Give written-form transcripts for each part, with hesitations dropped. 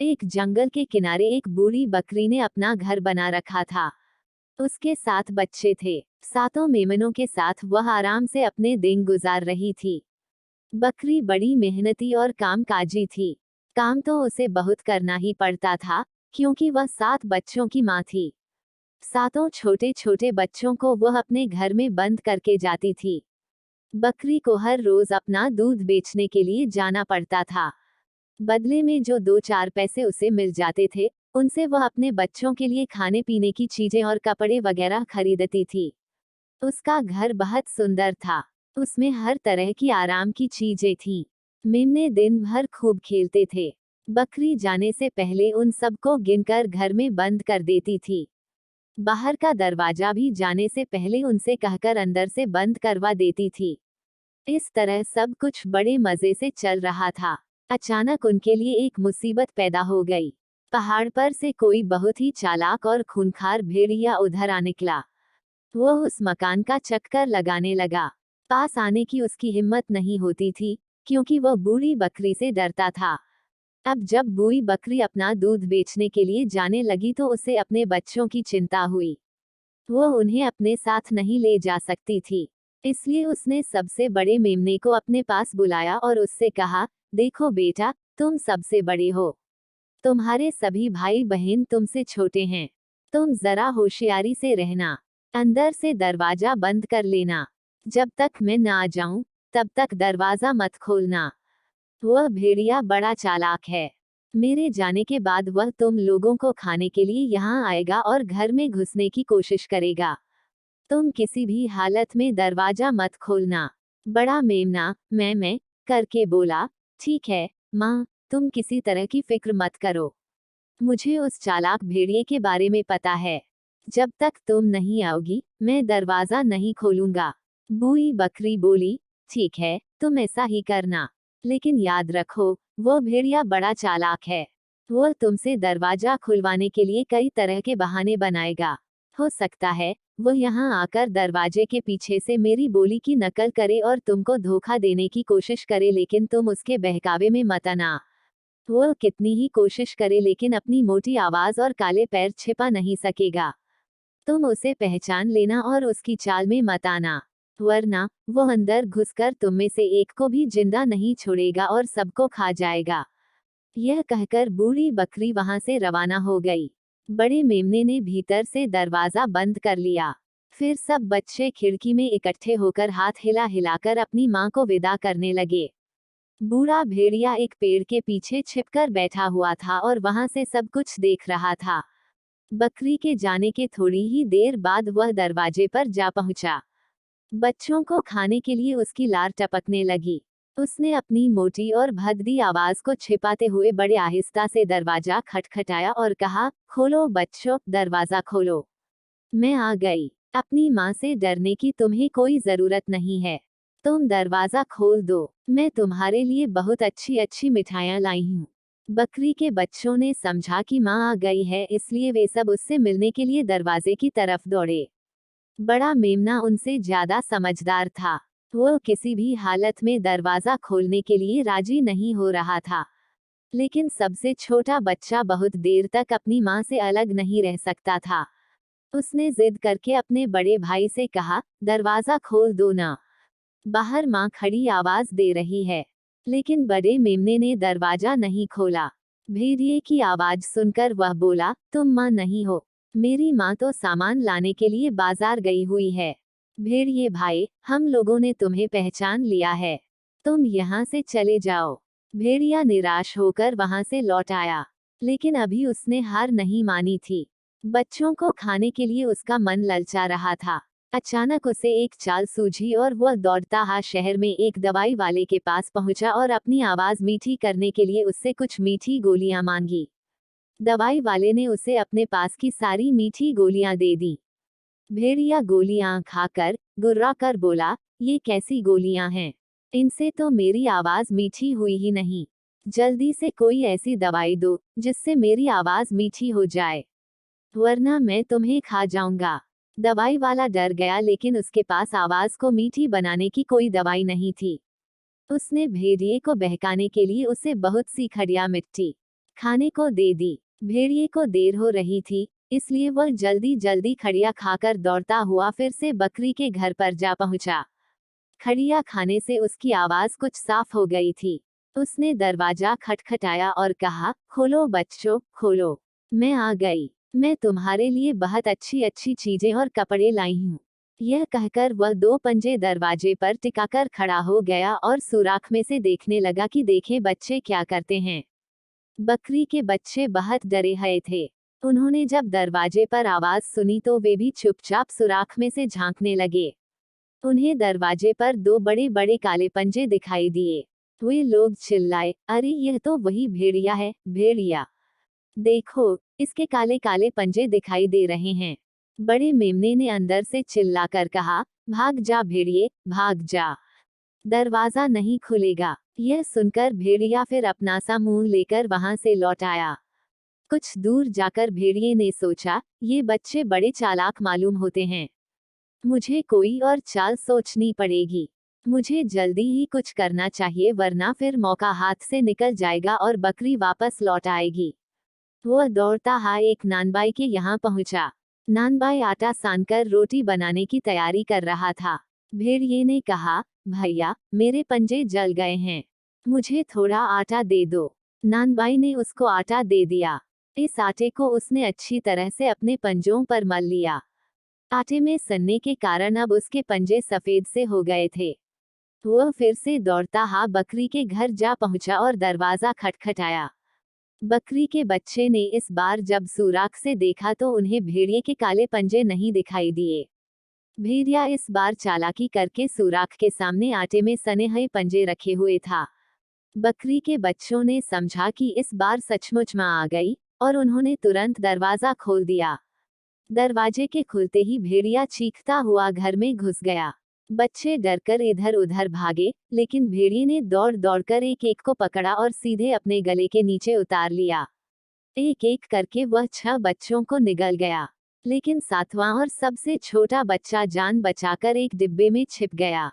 एक जंगल के किनारे एक बूढ़ी बकरी ने अपना घर बना रखा था। उसके 7 बच्चे थे। सातों मेमनों के साथ वह आराम से अपने दिन गुजार रही थी। बकरी बड़ी मेहनती और कामकाजी थी। काम तो उसे बहुत करना ही पड़ता था, क्योंकि वह 7 बच्चों की माँ थी। सातों छोटे छोटे बच्चों को वह अपने घर में बंद करके जाती थी। बकरी को हर रोज अपना दूध बेचने के लिए जाना पड़ता था। बदले में जो 2-4 पैसे उसे मिल जाते थे, उनसे वह अपने बच्चों के लिए खाने पीने की चीजें और कपड़े वगैरह खरीदती थी। उसका घर बहुत सुंदर था। उसमें हर तरह की आराम की चीजें थीं। मेमने दिन भर खूब खेलते थे। बकरी जाने से पहले उन सबको गिनकर घर में बंद कर देती थी। बाहर का दरवाजा भी जाने से पहले उनसे कहकर अंदर से बंद करवा देती थी। इस तरह सब कुछ बड़े मजे से चल रहा था। अचानक उनके लिए एक मुसीबत पैदा हो गई। पहाड़ पर से कोई बहुत ही चालाक और खूंखार भेड़िया उधर आ निकला। वह उस मकान का चक्कर लगाने लगा। पास आने की उसकी हिम्मत नहीं होती थी, क्योंकि वह बूढ़ी बकरी से डरता था। अब जब बूढ़ी बकरी अपना दूध बेचने के लिए जाने लगी तो उसे अपने बच्चों की चिंता हुई। वह उन्हें अपने साथ नहीं ले जा सकती थी। इसलिए उसने सबसे बड़े मेमने को अपने पास बुलाया और उससे कहा, देखो बेटा, तुम सबसे बड़े हो। तुम्हारे सभी भाई बहन तुमसे छोटे हैं। तुम जरा होशियारी से रहना। अंदर से दरवाजा बंद कर लेना। जब तक मैं ना आ जाऊं, तब तक दरवाजा मत खोलना। वह भेड़िया बड़ा चालाक है। मेरे जाने के बाद वह तुम लोगों को खाने के लिए यहाँ आएगा और घर में घुसने की कोशिश करेगा। तुम किसी भी हालत में दरवाजा मत खोलना। बड़ा मेमना मैं करके बोला, ठीक है माँ, तुम किसी तरह की फिक्र मत करो। मुझे उस चालाक भेड़िए के बारे में पता है। जब तक तुम नहीं आओगी, मैं दरवाजा नहीं खोलूंगा। बूढ़ी बकरी बोली, ठीक है, तुम ऐसा ही करना। लेकिन याद रखो, वो भेड़िया बड़ा चालाक है। वह तुमसे दरवाजा खुलवाने के लिए कई तरह के बहाने बनाएगा। हो सकता है वह यहाँ आकर दरवाजे के पीछे से मेरी बोली की नकल करे और तुमको धोखा देने की कोशिश करे, लेकिन तुम उसके बहकावे में मत आना। वह कितनी ही कोशिश करे लेकिन अपनी मोटी आवाज और काले पैर छिपा नहीं सकेगा। तुम उसे पहचान लेना और उसकी चाल में मत आना, वरना वो अंदर घुसकर तुम में से एक को भी जिंदा नहीं छोड़ेगा और सबको खा जाएगा। यह कहकर बूढ़ी बकरी वहां से रवाना हो गई। बड़े मेमने ने भीतर से दरवाजा बंद कर लिया। फिर सब बच्चे खिड़की में इकट्ठे होकर हाथ हिला हिलाकर अपनी माँ को विदा करने लगे। बूढ़ा भेड़िया एक पेड़ के पीछे छिपकर बैठा हुआ था और वहां से सब कुछ देख रहा था। बकरी के जाने के थोड़ी ही देर बाद वह दरवाजे पर जा पहुंचा। बच्चों को खाने के लिए उसकी लार टपकने लगी। उसने अपनी मोटी और भद्दी आवाज को छिपाते हुए बड़े आहिस्ता से दरवाजा खटखटाया और कहा, खोलो बच्चों, दरवाजा खोलो। मैं आ गई। अपनी माँ से डरने की तुम्हें कोई जरूरत नहीं है। तुम दरवाजा खोल दो, मैं तुम्हारे लिए बहुत अच्छी अच्छी मिठाइयाँ लाई हूँ। बकरी के बच्चों ने समझा कि माँ आ गई है, इसलिए वे सब उससे मिलने के लिए दरवाजे की तरफ दौड़े। बड़ा मेमना उनसे ज्यादा समझदार था। वो किसी भी हालत में दरवाजा खोलने के लिए राजी नहीं हो रहा था। लेकिन सबसे छोटा बच्चा बहुत देर तक अपनी माँ से अलग नहीं रह सकता था। उसने जिद करके अपने बड़े भाई से कहा, दरवाजा खोल दो ना। बाहर माँ खड़ी आवाज दे रही है। लेकिन बड़े मेमने ने दरवाजा नहीं खोला। भेड़िए की आवाज सुनकर वह बोला, तुम माँ नहीं हो। मेरी माँ तो सामान लाने के लिए बाजार गई हुई है। भेड़िए भाई, हम लोगों ने तुम्हें पहचान लिया है। तुम यहाँ से चले जाओ। भेड़िया निराश होकर वहां से लौट आया। लेकिन अभी उसने हार नहीं मानी थी। बच्चों को खाने के लिए उसका मन ललचा रहा था। अचानक उसे एक चाल सूझी और वह दौड़ता हुआ शहर में एक दवाई वाले के पास पहुंचा और अपनी आवाज मीठी करने के लिए उससे कुछ मीठी गोलियां मांगी। दवाई वाले ने उसे अपने पास की सारी मीठी गोलियां दे दी। भेड़िया गोलियां खाकर गुर्रा कर बोला, ये कैसी गोलियां हैं? इनसे तो मेरी आवाज मीठी हुई ही नहीं। जल्दी से कोई ऐसी दवाई दो जिससे मेरी आवाज मीठी हो जाए, वरना मैं तुम्हें खा जाऊंगा। दवाई वाला डर गया, लेकिन उसके पास आवाज को मीठी बनाने की कोई दवाई नहीं थी। उसने भेड़िए को बहकाने के लिए उसे बहुत सी खड़िया मिट्टी, खाने को दे दी। भेड़िए को देर हो रही थी, इसलिए वह जल्दी जल्दी खड़िया खाकर दौड़ता हुआ फिर से बकरी के घर पर जा पहुंचा। खड़िया खाने से उसकी आवाज कुछ साफ हो गई थी। उसने दरवाजा खटखटाया और कहा, खोलो बच्चों, खोलो। मैं आ गई। मैं तुम्हारे लिए बहुत अच्छी अच्छी चीजें और कपड़े लाई हूँ। यह कहकर वह दो पंजे दरवाजे पर टिकाकर खड़ा हो गया और सुराख में से देखने लगा कि देखें बच्चे क्या करते हैं। बकरी के बच्चे बहुत डरे हुए थे। उन्होंने जब दरवाजे पर आवाज सुनी तो वे भी चुपचाप सुराख में से झांकने लगे। उन्हें दरवाजे पर दो बड़े बड़े काले पंजे दिखाई दिए। वे लोग चिल्लाए, अरे यह तो वही भेड़िया है, भेड़िया। देखो, इसके काले काले पंजे दिखाई दे रहे हैं। बड़े मेमने ने अंदर से चिल्लाकर कहा, भाग जा भेड़िए, भाग जा। दरवाजा नहीं खुलेगा। यह सुनकर भेड़िया फिर अपना सा मुंह लेकर वहां से लौट आया। कुछ दूर जाकर भेड़िए ने सोचा, ये बच्चे बड़े चालाक मालूम होते हैं। मुझे कोई और चाल सोचनी पड़ेगी। मुझे जल्दी ही कुछ करना चाहिए वरना फिर मौका हाथ से निकल जाएगा और बकरी वापस लौट आएगी। वह दौड़ता हुआ एक नानबाई के यहाँ पहुंचा। नानबाई आटा सानकर रोटी बनाने की तैयारी कर रहा था। भेड़िए ने कहा, भैया, मेरे पंजे जल गए हैं, मुझे थोड़ा आटा दे दो। नानबाई ने उसको आटा दे दिया। इस आटे को उसने अच्छी तरह से अपने पंजों पर मल लिया। आटे में सनने के कारण अब उसके पंजे सफेद से हो गए थे। वह फिर से दौड़ता हुआ बकरी के घर जा पहुंचा और दरवाजा खटखटाया। बकरी के बच्चे ने इस बार जब सुराख से देखा तो उन्हें भेड़िए के काले पंजे नहीं दिखाई दिए। भेड़िया इस बार चालाकी करके सुराख के सामने आटे में सने हुए पंजे रखे हुए था। बकरी के बच्चों ने समझा कि इस बार सचमुच मां आ गई और उन्होंने तुरंत दरवाजा खोल दिया। दरवाजे के खुलते ही भेड़िया चीखता हुआ घर में घुस गया। बच्चे डरकर इधर उधर भागे, लेकिन भेड़िए ने दौड़ दौड़कर एक एक को पकड़ा और सीधे अपने गले के नीचे उतार लिया। एक एक करके वह 6 बच्चों को निगल गया, लेकिन 7वां और सबसे छोटा बच्चा जान बचाकर एक डिब्बे में छिप गया।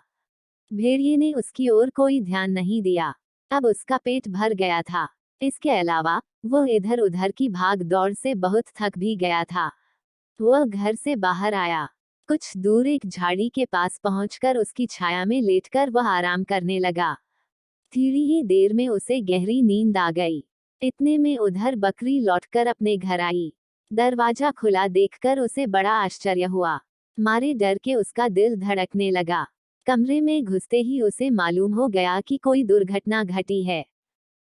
भेड़िए ने उसकी ओर कोई ध्यान नहीं दिया। अब उसका पेट भर गया था। इसके अलावा वह इधर उधर की भाग दौड़ से बहुत थक भी गया था। वह घर से बाहर आया। कुछ दूर एक झाड़ी के पास पहुंचकर उसकी छाया में लेटकर वह आराम करने लगा। थोड़ी ही देर में उसे गहरी नींद आ गई। इतने में उधर बकरी लौटकर अपने घर आई। दरवाजा खुला देखकर उसे बड़ा आश्चर्य हुआ। मारे डर के उसका दिल धड़कने लगा। कमरे में घुसते ही उसे मालूम हो गया कि कोई दुर्घटना घटी है।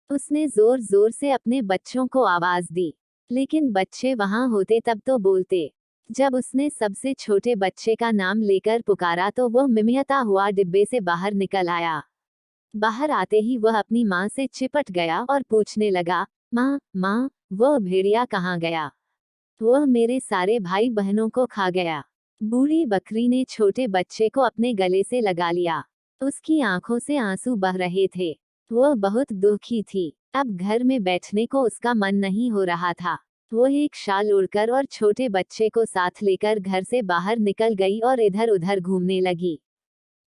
उसने जोर जोर से अपने बच्चों को आवाज दी, लेकिन बच्चे वहां होते तब तो बोलते। जब उसने सबसे छोटे बच्चे का नाम लेकर पुकारा तो वह मिमियाता हुआ डिब्बे से बाहर निकल आया। बाहर आते ही वह अपनी माँ से चिपट गया और पूछने लगा, माँ, माँ, वह भेड़िया कहाँ गया? वह मेरे सारे भाई बहनों को खा गया। बूढ़ी बकरी ने छोटे बच्चे को अपने गले से लगा लिया। उसकी आंखों से आंसू बह रहे थे। वह बहुत दुखी थी। अब घर में बैठने को उसका मन नहीं हो रहा था। वह एक शाल ओढ़कर और छोटे बच्चे को साथ लेकर घर से बाहर निकल गई और इधर उधर घूमने लगी।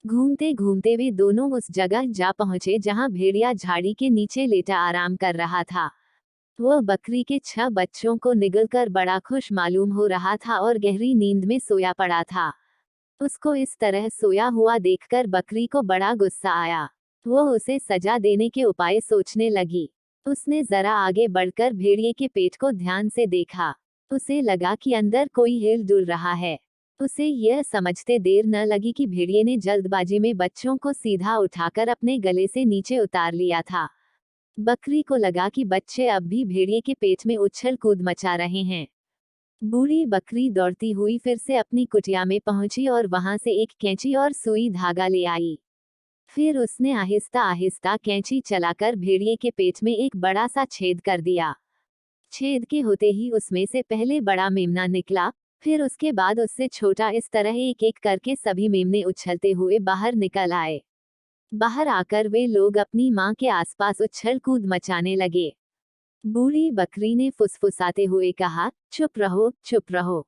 घूमते घूमते वे दोनों उस जगह जा पहुंचे जहां भेड़िया झाड़ी के नीचे लेटा आराम कर रहा था। वह बकरी के 6 बच्चों को निगलकर बड़ा खुश मालूम हो रहा था और गहरी नींद में सोया पड़ा था। उसको इस तरह सोया हुआ देखकर बकरी को बड़ा गुस्सा आया। वह उसे सजा देने के उपाय सोचने लगी। उसने जरा आगे बढ़कर भेड़िए के पेट को ध्यान से देखा। उसे लगा कि अंदर कोई हिल डुल रहा है। उसे यह समझते देर न लगी कि भेड़िए ने जल्दबाजी में बच्चों को सीधा उठाकर अपने गले से नीचे उतार लिया था। बकरी को लगा कि बच्चे अब भी भेड़िए के पेट में उछल कूद मचा रहे हैं। बूढ़ी बकरी दौड़ती हुई फिर से अपनी कुटिया में पहुंची और वहां से एक कैंची और सुई धागा ले आई। फिर उसने आहिस्ता आहिस्ता कैंची चलाकर भेड़िए के पेट में एक बड़ा सा छेद कर दिया। छेद के होते ही उसमें से पहले बड़ा मेमना निकला, फिर उसके बाद उससे छोटा, इस तरह एक एक करके सभी मेमने उछलते हुए बाहर निकल आए। बाहर आकर वे लोग अपनी मां के आसपास उछल कूद मचाने लगे। बूढ़ी बकरी ने फुसफुसाते हुए कहा, चुप रहो, चुप रहो,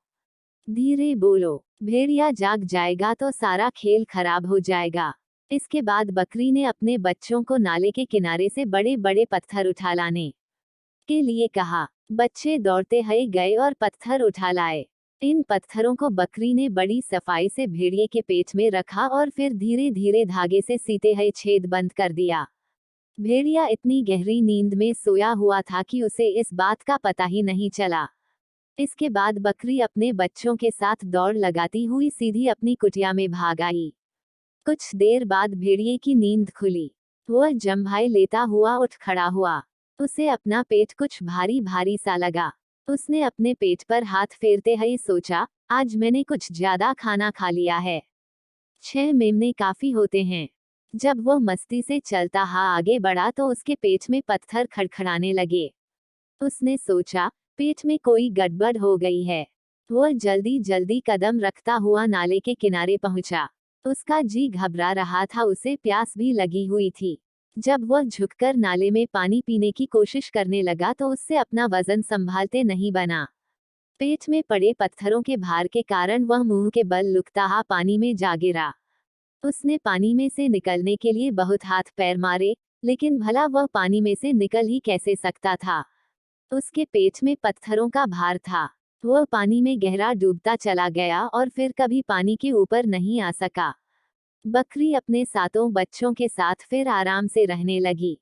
धीरे बोलो, भेड़िया जाग जाएगा तो सारा खेल खराब हो जाएगा। इसके बाद बकरी ने अपने बच्चों को नाले के किनारे से बड़े बड़े पत्थर उठा लाने के लिए कहा। बच्चे दौड़ते हुए गए और पत्थर उठा लाए। इन पत्थरों को बकरी ने बड़ी सफाई से भेड़िए के पेट में रखा और फिर धीरे धीरे धागे से सीते हुए छेद बंद कर दिया। भेड़िया इतनी गहरी नींद में सोया हुआ था कि उसे इस बात का पता ही नहीं चला। इसके बाद बकरी अपने बच्चों के साथ दौड़ लगाती हुई सीधी अपनी कुटिया में भाग आई। कुछ देर बाद भेड़िए की नींद खुली। वह जम्भाई लेता हुआ उठ खड़ा हुआ। उसे अपना पेट कुछ भारी भारी सा लगा। उसने अपने पेट पर हाथ फेरते हुए सोचा, आज मैंने कुछ ज्यादा खाना खा लिया है। 6 मेमने काफी होते हैं। जब वह मस्ती से चलता आगे बढ़ा तो उसके पेट में पत्थर खड़खड़ाने लगे। उसने सोचा, पेट में कोई गड़बड़ हो गई है। वह जल्दी जल्दी कदम रखता हुआ नाले के किनारे पहुंचा। उसका जी घबरा रहा था, उसे प्यास भी लगी हुई थी। जब वह झुककर नाले में पानी पीने की कोशिश करने लगा तो उससे अपना वजन संभालते नहीं बना। पेट में पड़े पत्थरों के भार के कारण वह मुंह के बल लुकता पानी में जा गिरा। उसने पानी में से निकलने के लिए बहुत हाथ पैर मारे, लेकिन भला वह पानी में से निकल ही कैसे सकता था। उसके पेट में पत्थरों का भार था। वह पानी में गहरा डूबता चला गया और फिर कभी पानी के ऊपर नहीं आ सका। बकरी अपने सातों बच्चों के साथ फिर आराम से रहने लगी।